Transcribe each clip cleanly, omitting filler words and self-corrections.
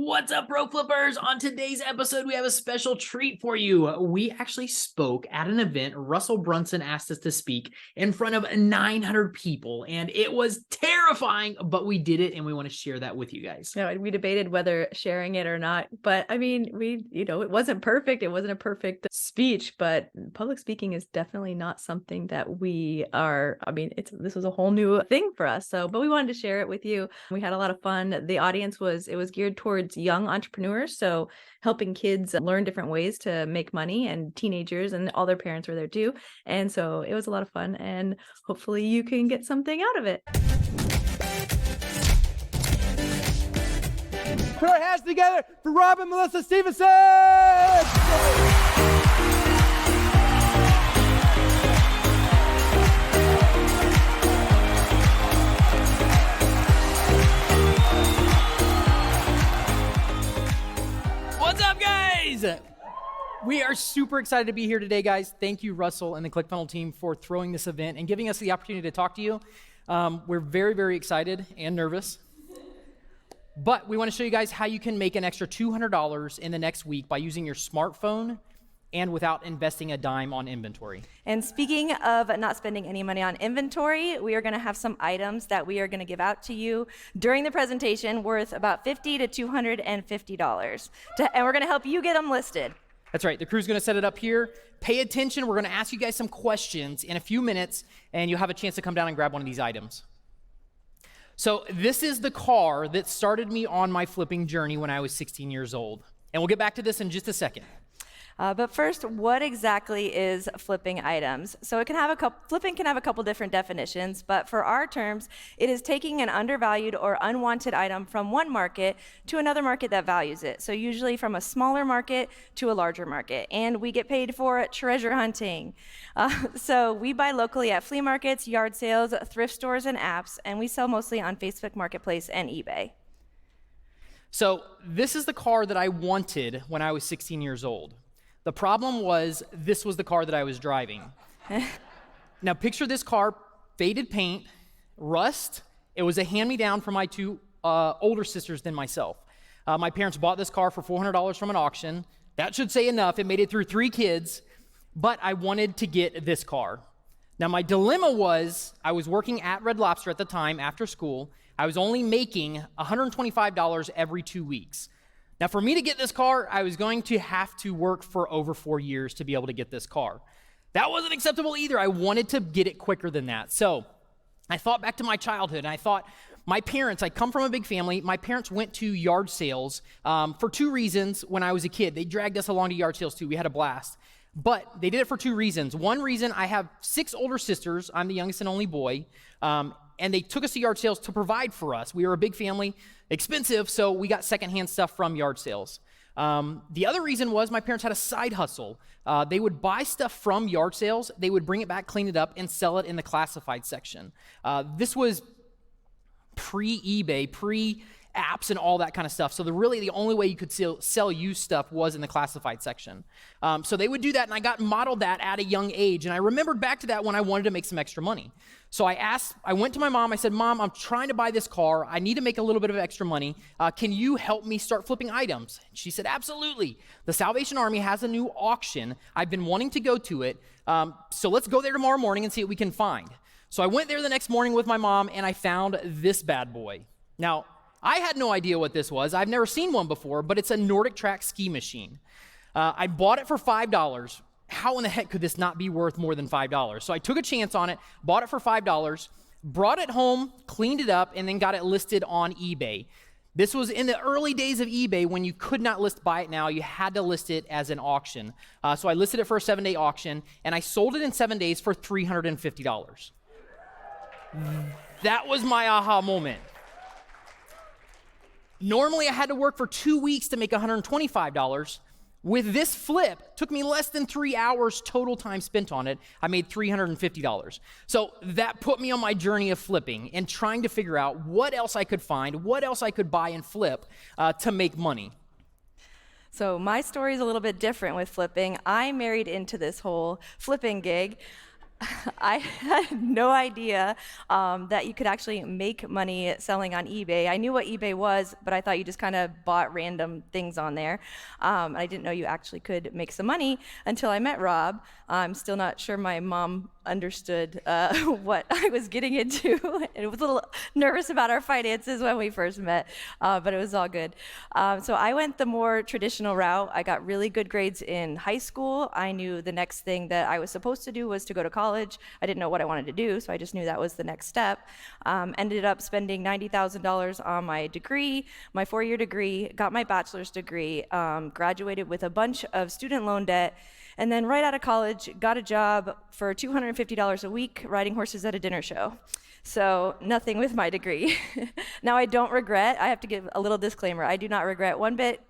What's up, Pro Flippers? On today's episode, we have a special treat for you. We actually spoke at an event. Russell Brunson asked us to speak in front of 900 people, and it was terrifying, but we did it, and we want to share that with you guys. No, we debated whether sharing it or not, but I mean, it wasn't perfect. It wasn't a perfect speech, but public speaking is definitely not something that we are, this was a whole new thing for us. But we wanted to share it with you. We had a lot of fun. The audience was geared towards young entrepreneurs. So helping kids learn different ways to make money, and teenagers, and all their parents were there too. And so it was a lot of fun, and hopefully you can get something out of it. Put our hands together for Rob and Melissa Stevenson! What's up, guys? We are super excited to be here today, guys. Thank you, Russell and the ClickFunnels team, for throwing this event and giving us the opportunity to talk to you. We're very, very excited and nervous. But we want to show you guys how you can make an extra $200 in the next week by using your smartphone and without investing a dime on inventory. And speaking of not spending any money on inventory, we are going to have some items that we are going to give out to you during the presentation worth about $50 to $250. And we're going to help you get them listed. That's right. The crew's going to set it up here. Pay attention. We're going to ask you guys some questions in a few minutes, and you'll have a chance to come down and grab one of these items. So this is the car that started me on my flipping journey when I was 16 years old. And we'll get back to this in just a second. But first, what exactly is flipping items? So flipping can have a couple different definitions, but for our terms, it is taking an undervalued or unwanted item from one market to another market that values it. So usually from a smaller market to a larger market. And we get paid for treasure hunting. So we buy locally at flea markets, yard sales, thrift stores, and apps, and we sell mostly on Facebook Marketplace and eBay. So this is the car that I wanted when I was 16 years old. The problem was, this was the car that I was driving. Now picture this car, faded paint, rust. It was a hand-me-down from my two older sisters than myself. My parents bought this car for $400 from an auction. That should say enough. It made it through 3 kids, but I wanted to get this car. Now my dilemma was, I was working at Red Lobster at the time after school. I was only making $125 every 2 weeks. Now, for me to get this car, I was going to have to work for over 4 years to be able to get this car. That wasn't acceptable either. I wanted to get it quicker than that. So I thought back to my childhood, and I thought, my parents, I come from a big family. My parents went to yard sales for 2 reasons when I was a kid. They dragged us along to yard sales too. We had a blast. But they did it for 2 reasons. One reason, I have 6 older sisters. I'm the youngest and only boy. And they took us to yard sales to provide for us. We were a big family, expensive, so we got secondhand stuff from yard sales. The other reason was my parents had a side hustle. They would buy stuff from yard sales, they would bring it back, clean it up, and sell it in the classified section. This was pre-eBay, pre-apps and all that kind of stuff. So the only way you could sell used stuff was in the classified section. So they would do that, and I got modeled that at a young age. And I remembered back to that when I wanted to make some extra money. So I went to my mom, I said, Mom, I'm trying to buy this car. I need to make a little bit of extra money. Can you help me start flipping items? And she said, absolutely. The Salvation Army has a new auction. I've been wanting to go to it. So let's go there tomorrow morning and see what we can find. So I went there the next morning with my mom, and I found this bad boy. Now, I had no idea what this was. I've never seen one before, but it's a Nordic Track ski machine. I bought it for $5. How in the heck could this not be worth more than $5? So I took a chance on it, bought it for $5, brought it home, cleaned it up, and then got it listed on eBay. This was in the early days of eBay when you could not buy it now. You had to list it as an auction. So I listed it for a 7-day auction, and I sold it in 7 days for $350. That was my aha moment. Normally, I had to work for 2 weeks to make $125. With this flip, it took me less than 3 hours total time spent on it. I made $350. So that put me on my journey of flipping and trying to figure out what else I could find, what else I could buy and flip to make money. So my story is a little bit different with flipping. I married into this whole flipping gig. I had no idea that you could actually make money selling on eBay. I knew what eBay was, but I thought you just kind of bought random things on there. I didn't know you actually could make some money until I met Rob. I'm still not sure my mom understood what I was getting into. And was a little nervous about our finances when we first met, but it was all good. So I went the more traditional route. I got really good grades in high school. I knew the next thing that I was supposed to do was to go to college. I didn't know what I wanted to do, so I just knew that was the next step. Ended up spending $90,000 on my degree, my 4-year degree, got my bachelor's degree, graduated with a bunch of student loan debt, and then right out of college, got a job for $250 a week riding horses at a dinner show. So nothing with my degree. Now I don't regret, I have to give a little disclaimer, I do not regret one bit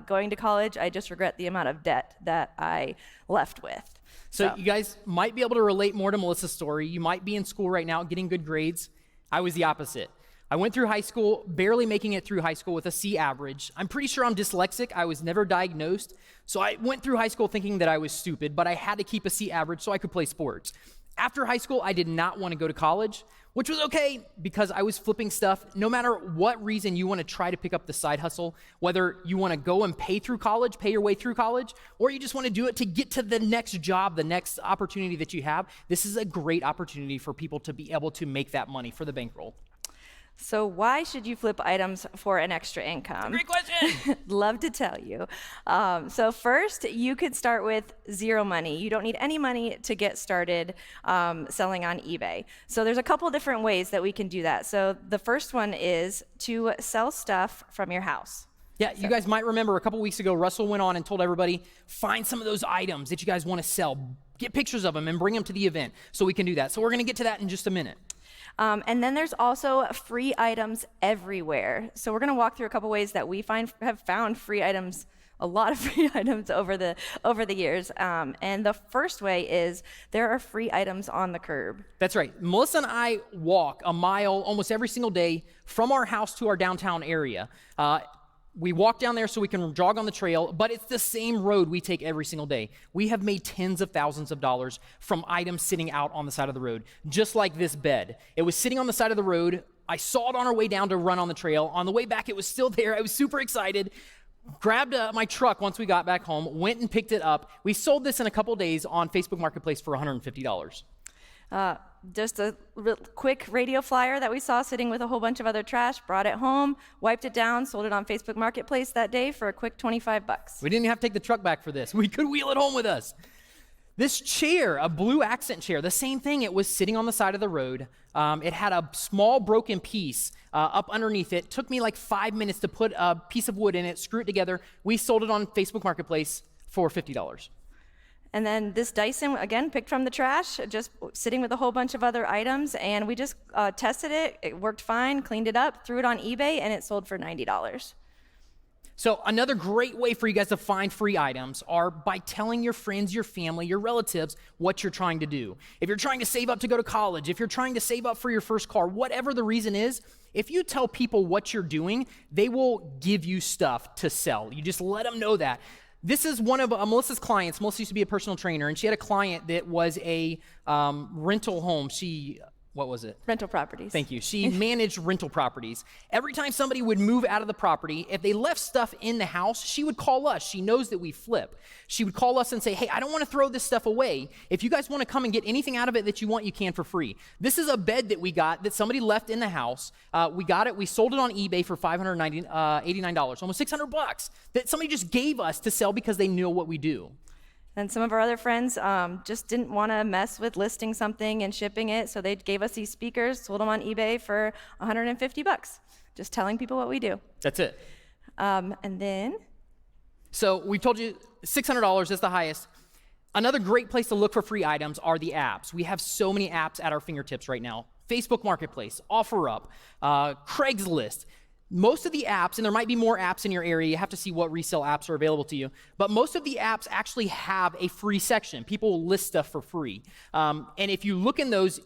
going to college. I just regret the amount of debt that I left with. So you guys might be able to relate more to Melissa's story. You might be in school right now getting good grades. I was the opposite. I went through high school, barely making it through high school with a C average. I'm pretty sure I'm dyslexic. I was never diagnosed. So I went through high school thinking that I was stupid, but I had to keep a C average so I could play sports. After high school, I did not want to go to college, which was okay because I was flipping stuff. No matter what reason you want to try to pick up the side hustle, whether you want to go and pay your way through college, or you just want to do it to get to the next job, the next opportunity that you have, this is a great opportunity for people to be able to make that money for the bankroll. So why should you flip items for an extra income? Great question. Love to tell you. So first, you could start with zero money. You don't need any money to get started selling on eBay. So there's a couple different ways that we can do that. So the first one is to sell stuff from your house. Yeah, you guys might remember a couple weeks ago, Russell went on and told everybody, find some of those items that you guys want to sell. Get pictures of them and bring them to the event so we can do that. So we're going to get to that in just a minute. And then there's also free items everywhere. So we're going to walk through a couple ways that we have found free items, a lot of free items over the years. And the first way is there are free items on the curb. That's right. Melissa and I walk a mile almost every single day from our house to our downtown area. We walk down there so we can jog on the trail, but it's the same road we take every single day. We have made tens of thousands of dollars from items sitting out on the side of the road, just like this bed. It was sitting on the side of the road. I saw it on our way down to run on the trail. On the way back, it was still there. I was super excited. Grabbed my truck once we got back home, went and picked it up. We sold this in a couple days on Facebook Marketplace for $150. Just a quick radio flyer that we saw sitting with a whole bunch of other trash, brought it home, wiped it down, sold it on Facebook Marketplace that day for a quick $25. We didn't have to take the truck back for this. We could wheel it home with us. This chair, a blue accent chair, the same thing. It was sitting on the side of the road. It had a small broken piece up underneath it. Took me like 5 minutes to put a piece of wood in it, screw it together. We sold it on Facebook Marketplace for $50. And then this Dyson, again, picked from the trash, just sitting with a whole bunch of other items, and we just tested it. It worked fine, cleaned it up, threw it on eBay, and it sold for $90. So another great way for you guys to find free items are by telling your friends, your family, your relatives what you're trying to do. If you're trying to save up to go to college, if you're trying to save up for your first car, whatever the reason is, if you tell people what you're doing, they will give you stuff to sell. You just let them know that. This is one of Melissa's clients. Melissa used to be a personal trainer, and she had a client that was a rental home. What was it? Rental properties. Thank you. She managed rental properties. Every time somebody would move out of the property, if they left stuff in the house, she would call us. She knows that we flip. She would call us and say, hey, I don't want to throw this stuff away. If you guys want to come and get anything out of it that you want, you can for free. This is a bed that we got that somebody left in the house. We got it. We sold it on eBay for $589, almost $600 that somebody just gave us to sell because they knew what we do. And some of our other friends just didn't want to mess with listing something and shipping it, so they gave us these speakers, sold them on eBay for $150, just telling people what we do. That's it. And then? So we told you $600 is the highest. Another great place to look for free items are the apps. We have so many apps at our fingertips right now. Facebook Marketplace, OfferUp, Craigslist. Most of the apps, and there might be more apps in your area, you have to see what resale apps are available to you, but most of the apps actually have a free section. People will list stuff for free. And if you look in those,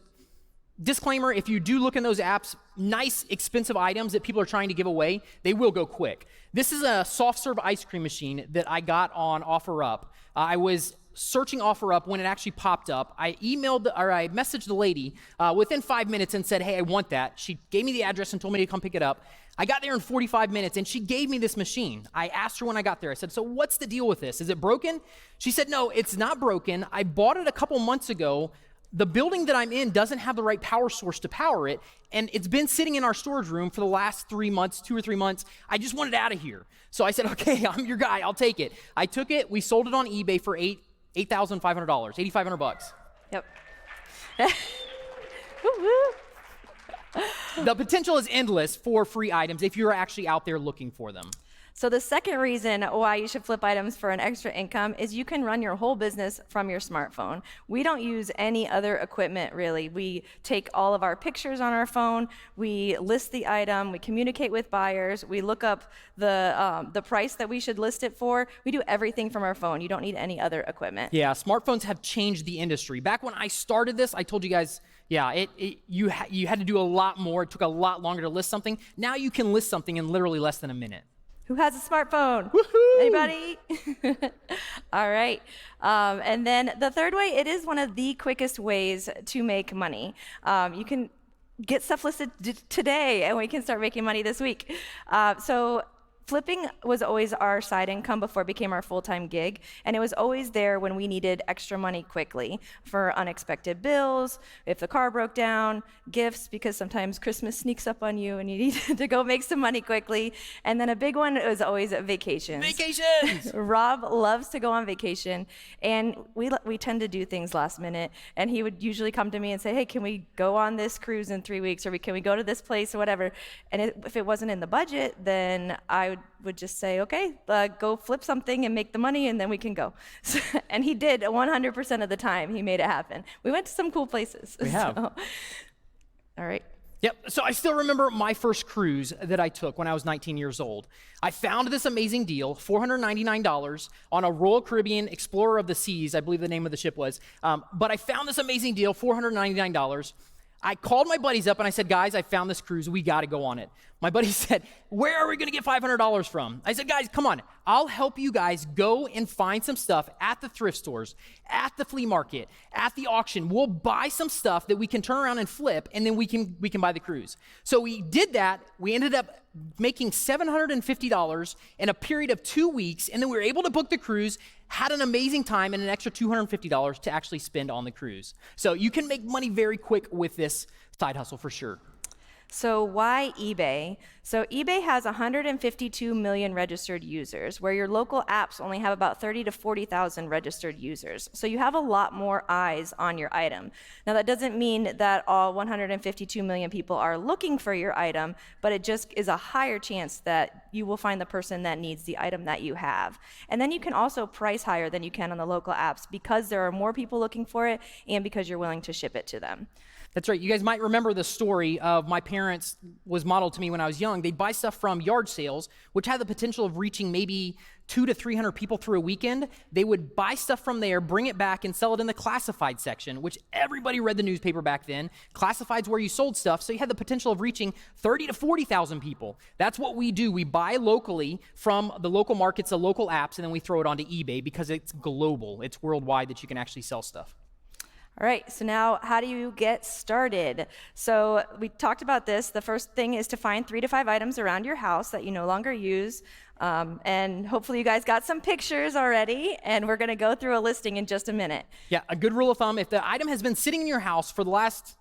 disclaimer, if you do look in those apps, nice, expensive items that people are trying to give away, they will go quick. This is a soft serve ice cream machine that I got on OfferUp. I was searching OfferUp when it actually popped up. I messaged the lady within 5 minutes and said, hey, I want that. She gave me the address and told me to come pick it up. I got there in 45 minutes and she gave me this machine. I asked her when I got there, I said, so what's the deal with this? Is it broken? She said, no, it's not broken. I bought it a couple months ago. The building that I'm in doesn't have the right power source to power it, and it's been sitting in our storage room for the last 3 months, 2 or 3 months. I just want it out of here. So I said, okay, I'm your guy, I'll take it. I took it, we sold it on eBay for $8,500, $8,500. Yep. The potential is endless for free items if you're actually out there looking for them. So the second reason why you should flip items for an extra income is you can run your whole business from your smartphone. We don't use any other equipment really. We take all of our pictures on our phone, we list the item, we communicate with buyers, we look up the price that we should list it for. We do everything from our phone. You don't need any other equipment. Yeah, smartphones have changed the industry. Back when I started this, I told you guys, yeah, you had to do a lot more. It took a lot longer to list something. Now you can list something in literally less than a minute. Who has a smartphone? Woohoo! Anybody? All right. And then the third way, it is one of the quickest ways to make money. You can get stuff listed today, and we can start making money this week. So flipping was always our side income before it became our full-time gig, and it was always there when we needed extra money quickly for unexpected bills, if the car broke down, gifts, because sometimes Christmas sneaks up on you and you need to go make some money quickly. And then a big one was always vacations. Vacations! Rob loves to go on vacation, and we tend to do things last minute, and he would usually come to me and say, hey, can we go on this cruise in 3 weeks, or can we go to this place or whatever? And if it wasn't in the budget, then I would just say, okay, go flip something and make the money, and then we can go. And he did 100% of the time. He made it happen. We went to some cool places. We have. All right. Yep, so I still remember my first cruise that I took when I was 19 years old. I found this amazing deal, $499 on a Royal Caribbean Explorer of the Seas, I believe the name of the ship was. But I found this amazing deal, $499. I called my buddies up and I said, guys, I found this cruise. We got to go on it. My buddy said, where are we going to get $500 from? I said, guys, come on. I'll help you guys go and find some stuff at the thrift stores, at the flea market, at the auction. We'll buy some stuff that we can turn around and flip, and then we can buy the cruise. So we did that. We ended up making $750 in a period of 2 weeks, and then we were able to book the cruise, had an amazing time, and an extra $250 to actually spend on the cruise. So you can make money very quick with this side hustle for sure. So why eBay? So eBay has 152 million registered users, where your local apps only have about 30 to 40,000 registered users. So you have a lot more eyes on your item. Now that doesn't mean that all 152 million people are looking for your item, but it just is a higher chance that you will find the person that needs the item that you have. And then you can also price higher than you can on the local apps because there are more people looking for it and because you're willing to ship it to them. That's right. You guys might remember the story of my parents was modeled to me when I was young. They'd buy stuff from yard sales, which had the potential of reaching maybe 200 to 300 people through a weekend. They would buy stuff from there, bring it back, and sell it in the classified section, which everybody read the newspaper back then. Classified's where you sold stuff, so you had the potential of reaching 30 to 40,000 people. That's what we do. We buy locally from the local markets, the local apps, and then we throw it onto eBay because it's global. It's worldwide that you can actually sell stuff. All right, so now how do you get started? So we talked about this. The first thing is to find 3 to 5 items around your house that you no longer use. And hopefully you guys got some pictures already, and we're gonna go through a listing in just a minute. Yeah, a good rule of thumb, if the item has been sitting in your house for the last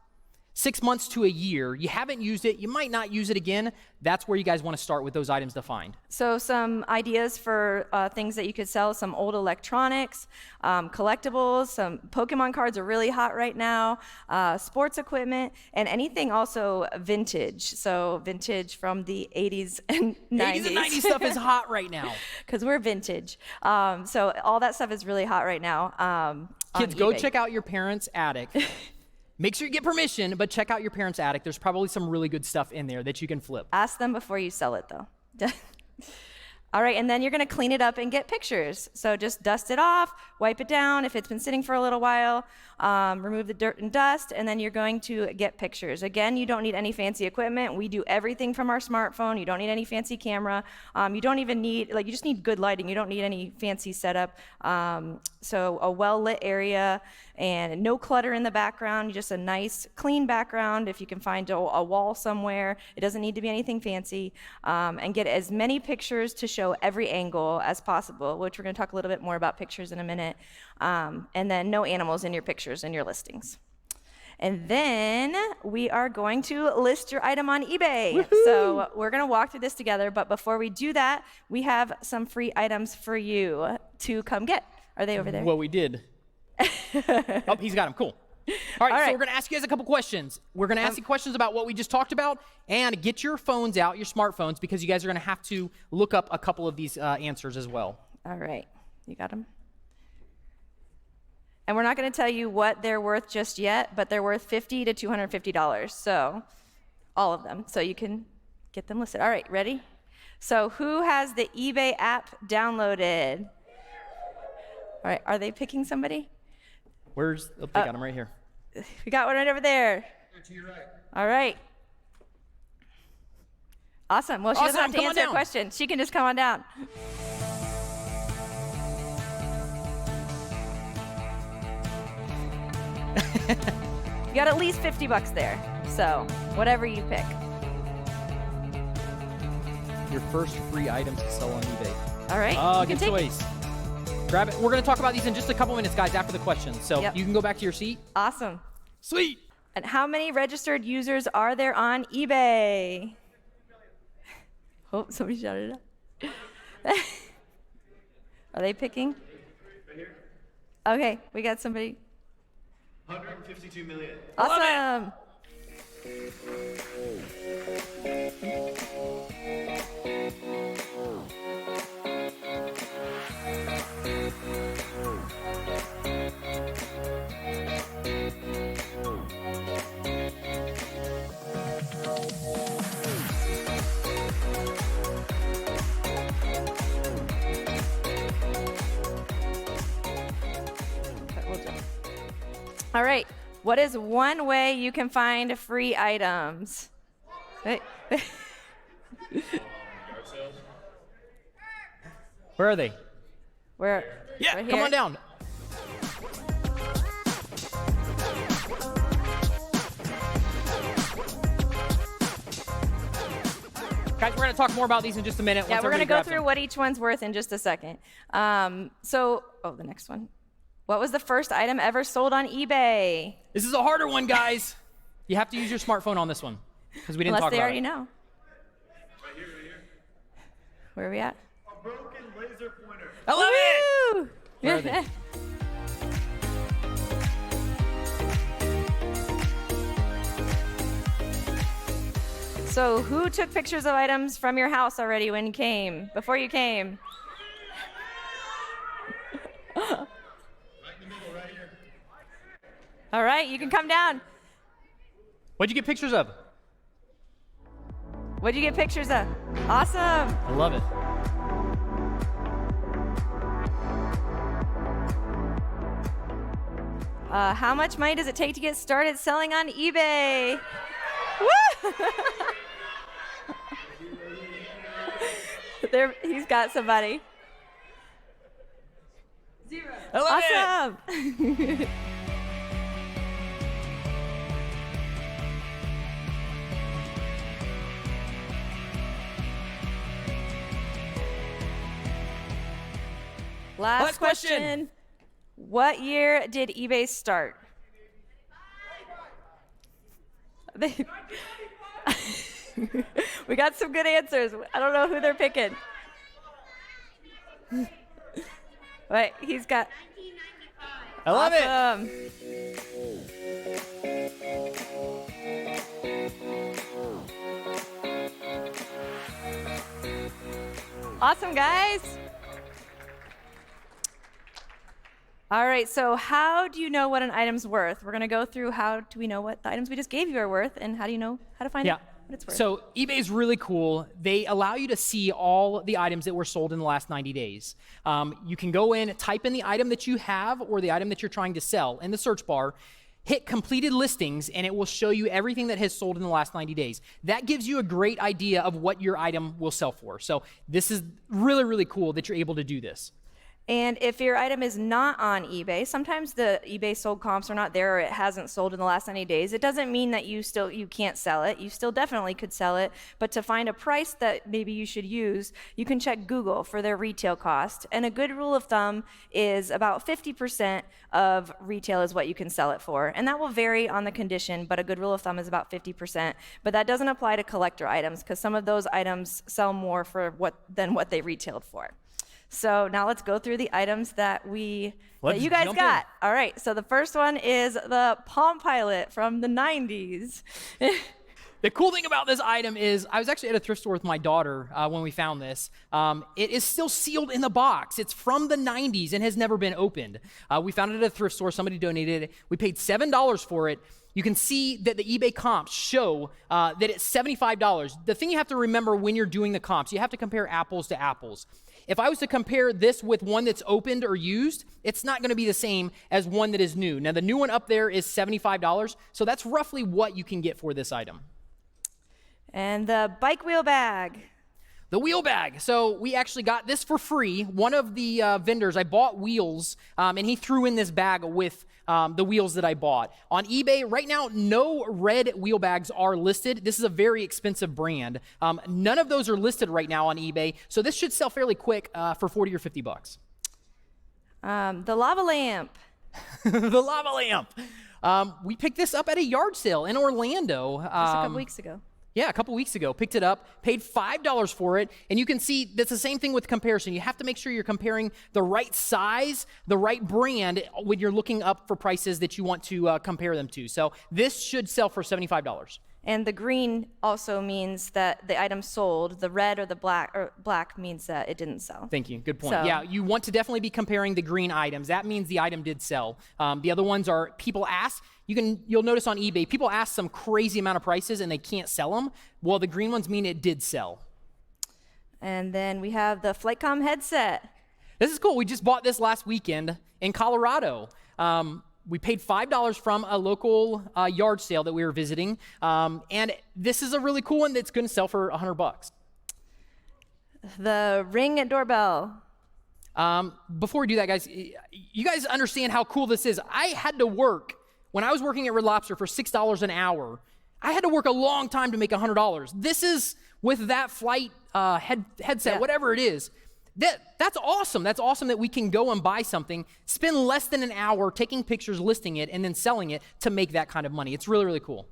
6 months to a year, you haven't used it, you might not use it again, that's where you guys want to start with those items to find. So some ideas for things that you could sell: some old electronics, collectibles, some Pokemon cards are really hot right now, sports equipment, and anything also vintage. So vintage from the 80s and 90s. 80s and 90s stuff is hot right now. Because we're vintage. So all that stuff is really hot right now. Kids, on go eBay. check out your parents' attic. Make sure you get permission, but check out your parents' attic. There's probably some really good stuff in there that you can flip. Ask them before you sell it, though. All right, and then you're gonna clean it up and get pictures. So just dust it off, wipe it down if it's been sitting for a little while, remove the dirt and dust, and then you're going to get pictures. Again, you don't need any fancy equipment. We do everything from our smartphone. You don't need any fancy camera. You don't even need, you just need good lighting. You don't need any fancy setup. So a well-lit area and no clutter in the background, just a nice clean background. If you can find a wall somewhere, it doesn't need to be anything fancy, and get as many pictures to show every angle as possible, which we're going to talk a little bit more about pictures in a minute, and then no animals in your pictures and your listings. And then we are going to list your item on eBay. Woo-hoo! So we're going to walk through this together, but before we do that, we have some free items for you to come get. Are they over there? Well, we did. Oh, he's got them. Cool. All right, so we're going to ask you guys a couple questions. We're going to ask you questions about what we just talked about, and get your phones out, your smartphones, because you guys are going to have to look up a couple of these answers as well. All right. You got them? And we're not going to tell you what they're worth just yet, but they're worth $50 to $250. So all of them. So you can get them listed. All right, ready? So who has the eBay app downloaded? All right, are they picking somebody? Oh, they got them right here. We got one right over there. To your right. All right. Awesome. Well, she doesn't have to Come on answer a down. question. She can just come on down. You got at least $50 there. So whatever you pick. Your first free items to sell on eBay. All right. You can Good take choice. Grab it. We're going to talk about these in just a couple minutes, guys, after the questions. So Yep. you can go back to your seat. Awesome. Sweet. And how many registered users are there on eBay? Oh, somebody shouted it out. Are they picking? Right here. Okay, we got somebody. 152 million. Awesome. Okay, we'll jump. All right. What is one way you can find free items? Hey. Where are they? Where? Yeah, right come here? on down. Guys, we're going to talk more about these in just a minute. Yeah, once we're going to everybody go grabs through them. what each one's worth in just a second. The next one. What was the first item ever sold on eBay? This is a harder one, guys. You have to use your smartphone on this one because we didn't Unless talk they about already it. know. Right here, right here. Where are we at? A broken laser pointer. I love it. Woo! Where are they? So who took pictures of items from your house already when you came, before you came? Right in the middle, right here. All right, you can come down. What'd you get pictures of? What'd you get pictures of? Awesome. I love it. How much money does it take to get started selling on eBay? Woo! There, he's got somebody. I love it. Awesome. Last question. What year did eBay start? We got some good answers. I don't know who they're picking. Wait, he's got. I love it. Awesome. Awesome, guys. All right, so how do you know what an item's worth? We're going to go through how do we know what the items we just gave you are worth, and how do you know how to find Yeah. what it's worth. So eBay is really cool. They allow you to see all the items that were sold in the last 90 days. You can go in, type in the item that you have or the item that you're trying to sell in the search bar, hit completed listings, and it will show you everything that has sold in the last 90 days. That gives you a great idea of what your item will sell for. So this is really, really cool that you're able to do this. And if your item is not on eBay, sometimes the eBay sold comps are not there or it hasn't sold in the last 90 days. It doesn't mean that you can't sell it. You still definitely could sell it, but to find a price that maybe you should use, you can check Google for their retail cost. And a good rule of thumb is about 50% of retail is what you can sell it for. And that will vary on the condition, but a good rule of thumb is about 50%. But that doesn't apply to collector items because some of those items sell more than what they retailed for. So now let's go through the items that you guys got. All right, so the first one is the Palm Pilot from the 90s. The cool thing about this item is I was actually at a thrift store with my daughter when we found this. It is still sealed in the box. It's from the 90s and has never been opened. We found it at a thrift store. Somebody donated it. We paid $7 for it. You can see that the eBay comps show that it's $75. The thing you have to remember when you're doing the comps, you have to compare apples to apples. If I was to compare this with one that's opened or used, it's not going to be the same as one that is new. Now, the new one up there is $75, so that's roughly what you can get for this item. And the bike wheel bag. The wheel bag. So we actually got this for free. One of the vendors, I bought wheels, and he threw in this bag with the wheels that I bought. On eBay, right now, no red wheel bags are listed. This is a very expensive brand. None of those are listed right now on eBay, so this should sell fairly quick for 40 or 50 bucks. The lava lamp. The lava lamp. We picked this up at a yard sale in Orlando. Just a couple weeks ago. Yeah, a couple weeks ago, picked it up, paid $5 for it, and you can see that's the same thing with comparison. You have to make sure you're comparing the right size, the right brand when you're looking up for prices that you want to compare them to. So this should sell for $75. And the green also means that the item sold. The red or the black means that it didn't sell. Thank you. Good point. So, yeah, you want to definitely be comparing the green items. That means the item did sell. The other ones are people ask. You'll notice on eBay, people ask some crazy amount of prices and they can't sell them. Well, the green ones mean it did sell. And then we have the Flightcom headset. This is cool. We just bought this last weekend in Colorado. We paid $5 from a local yard sale that we were visiting, and this is a really cool one that's going to sell for $100. The Ring doorbell. Before we do that, guys, you guys understand how cool this is. I had to work, when I was working at Red Lobster for $6 an hour, I had to work a long time to make $100. This is with that flight headset, whatever it is. That's awesome. That's awesome that we can go and buy something, spend less than an hour taking pictures, listing it, and then selling it to make that kind of money. It's really, really cool.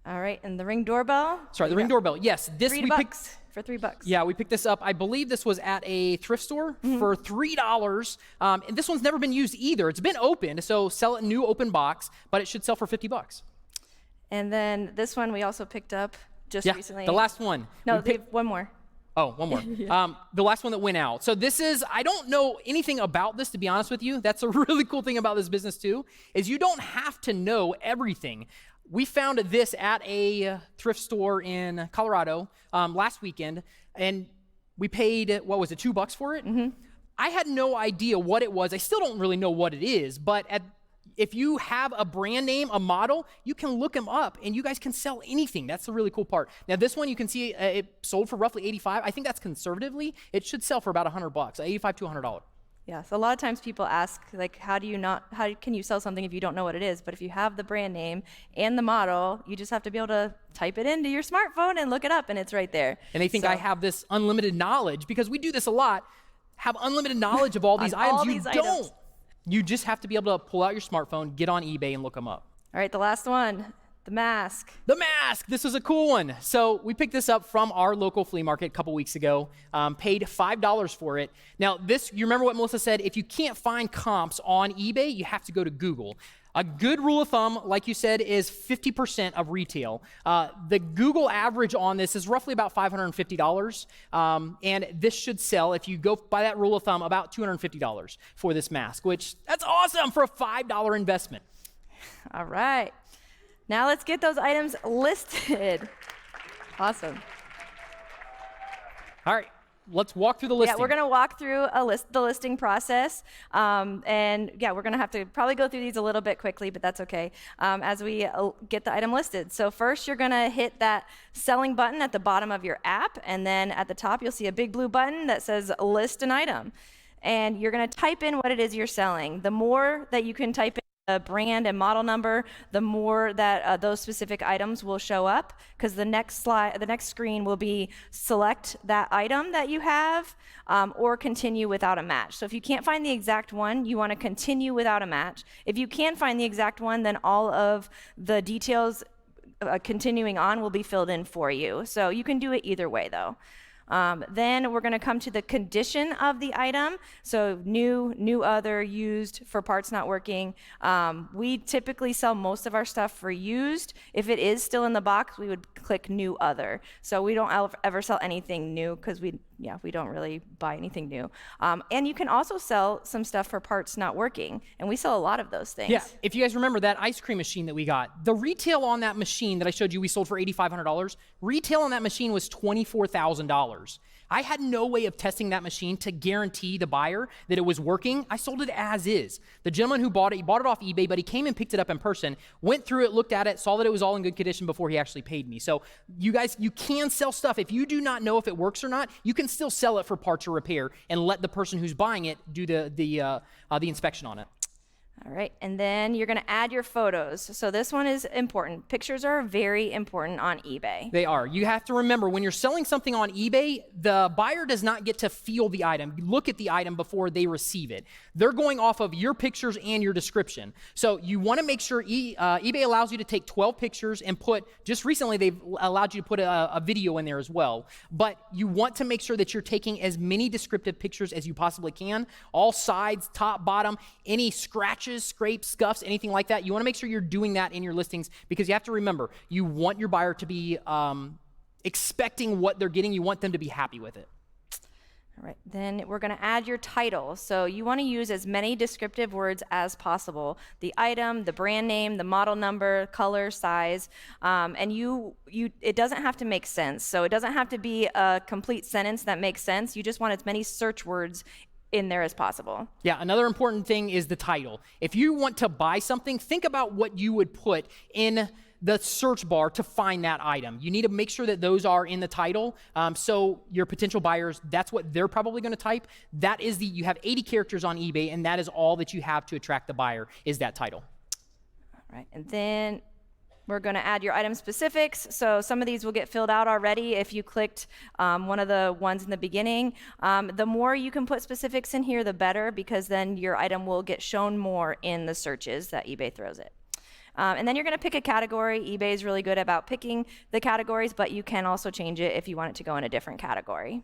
All right, and the Ring doorbell? Sorry, the Ring doorbell. Yes, this we picked for $3. Yeah, we picked this up. I believe this was at a thrift store for $3. And this one's never been used either. It's been opened, so sell it new open box, but it should sell for $50. And then this one we also picked up just recently. The last one. No, one more. Oh, one more. The last one that went out. So this is, I don't know anything about this, to be honest with you. That's a really cool thing about this business too, is you don't have to know everything. We found this at a thrift store in Colorado last weekend, and we paid, what was it, $2 for it? I had no idea what it was. I still don't really know what it is, but if you have a brand name, a model, you can look them up and you guys can sell anything. That's the really cool part. Now this one you can see it sold for roughly $85. I think that's conservatively. It should sell for about $100, $85 to $100. Yeah, so a lot of times people ask, like, how can you sell something if you don't know what it is? But if you have the brand name and the model, you just have to be able to type it into your smartphone and look it up and it's right there. And they think I have this unlimited knowledge because we do this a lot, have unlimited knowledge of all these items. You don't. You just have to be able to pull out your smartphone, get on eBay, and look them up. All right, the last one, the mask. The mask. This is a cool one. So we picked this up from our local flea market a couple weeks ago, paid $5 for it. Now this, you remember what Melissa said? If you can't find comps on eBay, you have to go to Google. A good rule of thumb, like you said, is 50% of retail. The Google average on this is roughly about $550, and this should sell, if you go by that rule of thumb, about $250 for this mask, which that's awesome for a $5 investment. All right. Now let's get those items listed. Awesome. All right, let's walk through the listing. Yeah, we're gonna walk through the listing process, and yeah, we're gonna have to probably go through these a little bit quickly, but that's okay, as we get the item listed. So first, you're gonna hit that selling button at the bottom of your app, and then at the top, you'll see a big blue button that says list an item, and you're gonna type in what it is you're selling. The more that you can type in the brand and model number, the more that those specific items will show up, because the next screen will be select that item that you have, or continue without a match. So if you can't find the exact one, you want to continue without a match. If you can find the exact one, then all of the details continuing on will be filled in for you. So you can do it either way though. Then we're going to come to the condition of the item. So new, other, used, for parts not working. We typically sell most of our stuff for used. If it is still in the box, we would click new, other. So we don't ever sell anything new because we don't really buy anything new. And you can also sell some stuff for parts not working, and we sell a lot of those things. Yeah, if you guys remember that ice cream machine that we got, the retail on that machine that I showed you we sold for $8,500, retail on that machine was $24,000. I had no way of testing that machine to guarantee the buyer that it was working. I sold it as is. The gentleman who bought it, he bought it off eBay, but he came and picked it up in person, went through it, looked at it, saw that it was all in good condition before he actually paid me. So you guys, you can sell stuff. If you do not know if it works or not, you can still sell it for parts or repair and let the person who's buying it do the inspection on it. All right, and then you're going to add your photos. So this one is important. Pictures are very important on eBay. They are. You have to remember, when you're selling something on eBay, the buyer does not get to feel the item, look at the item before they receive it. They're going off of your pictures and your description. So you want to make sure eBay allows you to take 12 pictures and just recently they've allowed you to put a video in there as well. But you want to make sure that you're taking as many descriptive pictures as you possibly can, all sides, top, bottom, any scratches, scrapes, scuffs, anything like that. You want to make sure you're doing that in your listings, because you have to remember, you want your buyer to be expecting what they're getting. You want them to be happy with it. All right, then we're going to add your title. So you want to use as many descriptive words as possible: the item, the brand name, the model number, color, size, and it doesn't have to make sense. So it doesn't have to be a complete sentence that makes sense. You just want as many search words in there as possible. Yeah, another important thing is the title. If you want to buy something, think about what you would put in the search bar to find that item. You need to make sure that those are in the title. So your potential buyers, that's what they're probably going to type. You have 80 characters on eBay, and that is all that you have to attract the buyer, is that title. All right, and then we're going to add your item specifics. So some of these will get filled out already if you clicked one of the ones in the beginning. The more you can put specifics in here, the better, because then your item will get shown more in the searches that eBay throws it. And then you're going to pick a category. eBay is really good about picking the categories, but you can also change it if you want it to go in a different category.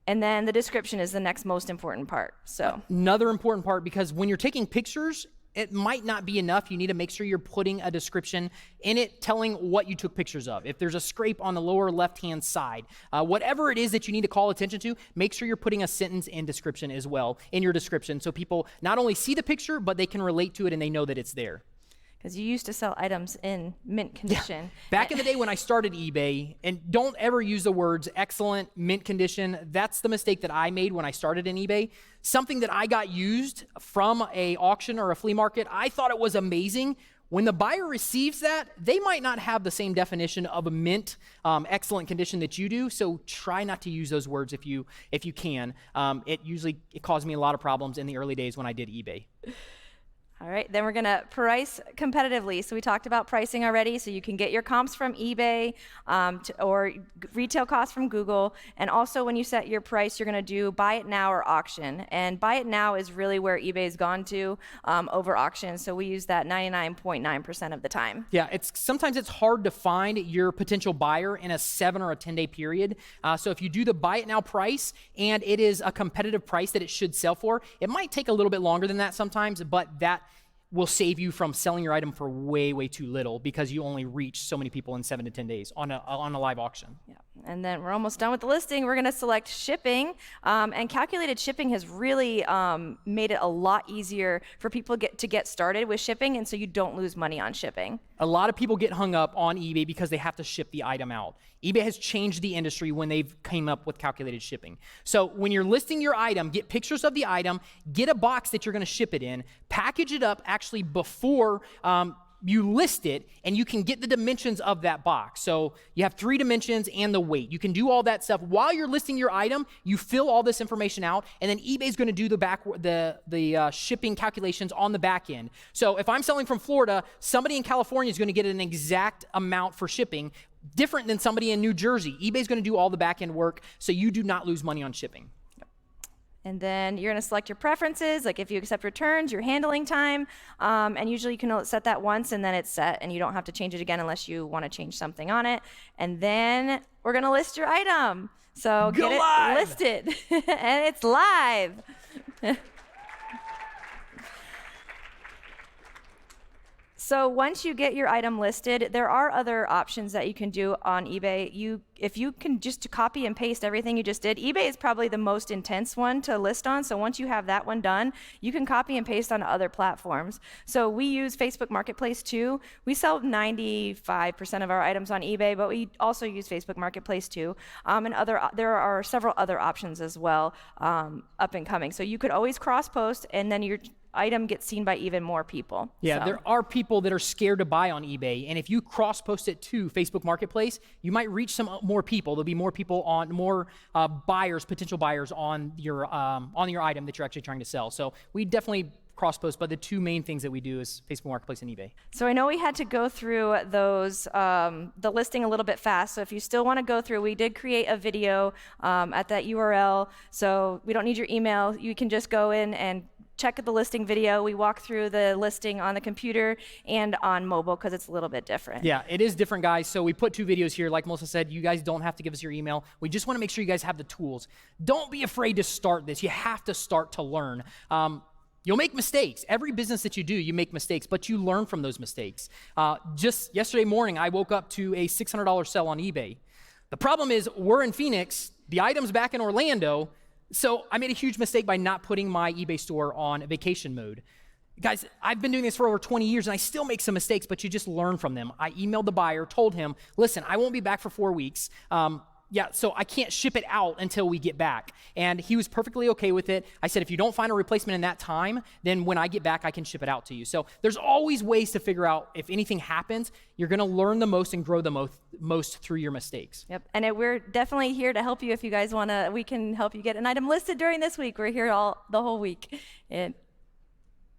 And then the description is the next most important part. So another important part, because when you're taking pictures, it might not be enough. You need to make sure you're putting a description in it telling what you took pictures of. If there's a scrape on the lower left-hand side, whatever it is that you need to call attention to, make sure you're putting a sentence and description as well in your description, so people not only see the picture, but they can relate to it and they know that it's there. Because you used to sell items in mint condition. Yeah. Back in the day when I started eBay, and don't ever use the words excellent, mint condition. That's the mistake that I made when I started in eBay. Something that I got used from a auction or a flea market, I thought it was amazing. When the buyer receives that, they might not have the same definition of a mint, excellent condition that you do. So try not to use those words if you can. It caused me a lot of problems in the early days when I did eBay. All right, then we're going to price competitively. So we talked about pricing already, so you can get your comps from eBay or retail costs from Google. And also when you set your price, you're going to do buy it now or auction. And buy it now is really where eBay's gone to over auction. So we use that 99.9% of the time. Yeah, sometimes it's hard to find your potential buyer in a 7 or a 10-day period. So if you do the buy it now price and it is a competitive price that it should sell for, it might take a little bit longer than that sometimes, but that will save you from selling your item for way, way too little, because you only reach so many people in 7 to 10 days on a live auction. Yeah. And then we're almost done with the listing. We're going to select shipping. And calculated shipping has really made it a lot easier for people to get started with shipping, and so you don't lose money on shipping. A lot of people get hung up on eBay because they have to ship the item out. eBay has changed the industry when they've came up with calculated shipping. So when you're listing your item, get pictures of the item, get a box that you're going to ship it in, package it up actually before you list it, and you can get the dimensions of that box. So you have 3 dimensions and the weight. You can do all that stuff. While you're listing your item, you fill all this information out, and then eBay's gonna do the shipping calculations on the back end. So if I'm selling from Florida, somebody in California is gonna get an exact amount for shipping, different than somebody in New Jersey. eBay's gonna do all the back end work, so you do not lose money on shipping. And then you're going to select your preferences, like if you accept returns, your handling time, and usually you can set that once and then it's set, and you don't have to change it again unless you want to change something on it. And then we're going to list your item. So Go get live! it listed, and it's live. So once you get your item listed, there are other options that you can do on eBay. If you can just copy and paste everything you just did, eBay is probably the most intense one to list on. So once you have that one done, you can copy and paste on other platforms. So we use Facebook Marketplace too. We sell 95% of our items on eBay, but we also use Facebook Marketplace too. And there are several other options as well up and coming. So you could always cross-post, and then your item gets seen by even more people. Yeah, so. There are people that are scared to buy on eBay, and if you cross-post it to Facebook Marketplace, you might reach some more people. There'll be more people more buyers, potential buyers on your item that you're actually trying to sell. So we definitely cross-post, but the 2 main things that we do is Facebook Marketplace and eBay. So I know we had to go through those, the listing a little bit fast. So if you still want to go through, we did create a video at that URL. So we don't need your email. You can just go in and check the listing video. We walk through the listing on the computer and on mobile because it's a little bit different. Yeah, it is different, guys. So we put 2 videos here. Like Melissa said, you guys don't have to give us your email. We just want to make sure you guys have the tools. Don't be afraid to start this. You have to start to learn. You'll make mistakes. Every business that you do, you make mistakes, but you learn from those mistakes. Just yesterday morning, I woke up to a $600 sell on eBay. The problem is we're in Phoenix, the item's back in Orlando, so I made a huge mistake by not putting my eBay store on vacation mode. Guys, I've been doing this for over 20 years and I still make some mistakes, but you just learn from them. I emailed the buyer, told him, listen, I won't be back for 4 weeks. So I can't ship it out until we get back. And he was perfectly okay with it. I said, if you don't find a replacement in that time, then when I get back, I can ship it out to you. So there's always ways to figure out if anything happens, you're gonna learn the most and grow the most through your mistakes. Yep, and we're definitely here to help you if you guys wanna, we can help you get an item listed during this week. We're here the whole week.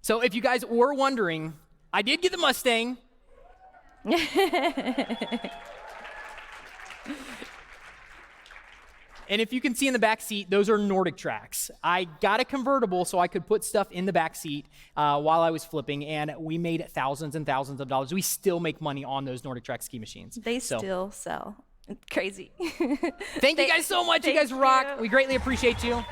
So if you guys were wondering, I did get the Mustang. And if you can see in the back seat, those are Nordic tracks. I got a convertible so I could put stuff in the back seat while I was flipping, and we made thousands and thousands of dollars. We still make money on those Nordic track ski machines. They still sell. Crazy. Thank you guys so much. You guys rock. We greatly appreciate you.